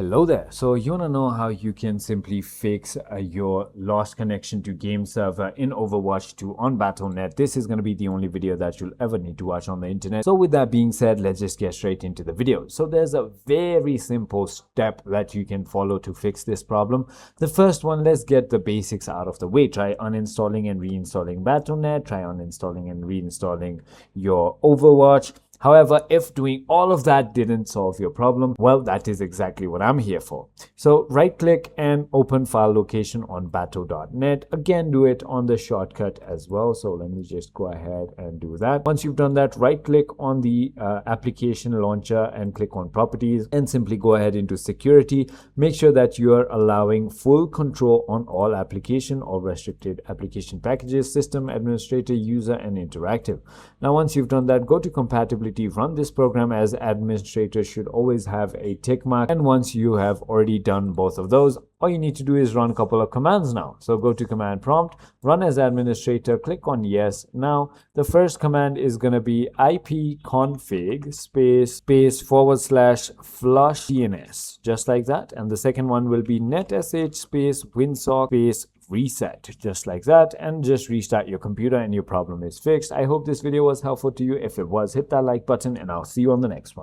Hello there. So you want to know how you can simply fix your lost connection to game server in Overwatch 2 on Battle.net. This is going to be the only video that you'll ever need to watch on the internet. So with that being said, let's just get straight into the video. So there's a very simple step that you can follow to fix this problem. The first one, let's get the basics out of the way. Try uninstalling and reinstalling Battle.net. Try uninstalling and reinstalling your Overwatch. However, if doing all of that didn't solve your problem, well, that is exactly what I'm here for. So right click and open file location on battle.net. Again, do it on the shortcut as well. So let me just go ahead and do that. Once you've done that, right click on the application launcher and click on properties and simply go ahead into security. Make sure that you are allowing full control on all application or restricted application packages, system administrator, user, and interactive. Now, once you've done that, go to compatibility. Run this program as administrator should always have a tick mark, and once you have already done both of those, all you need to do is run a couple of commands now. So go to command prompt, run as administrator, click on yes. Now the first command is going to be ipconfig //flush DNS, just like that, and the second one will be netsh winsock reset, just like that, and just restart your computer and your problem is fixed. I hope this video was helpful to you. If it was, hit that like button and I'll see you on the next one.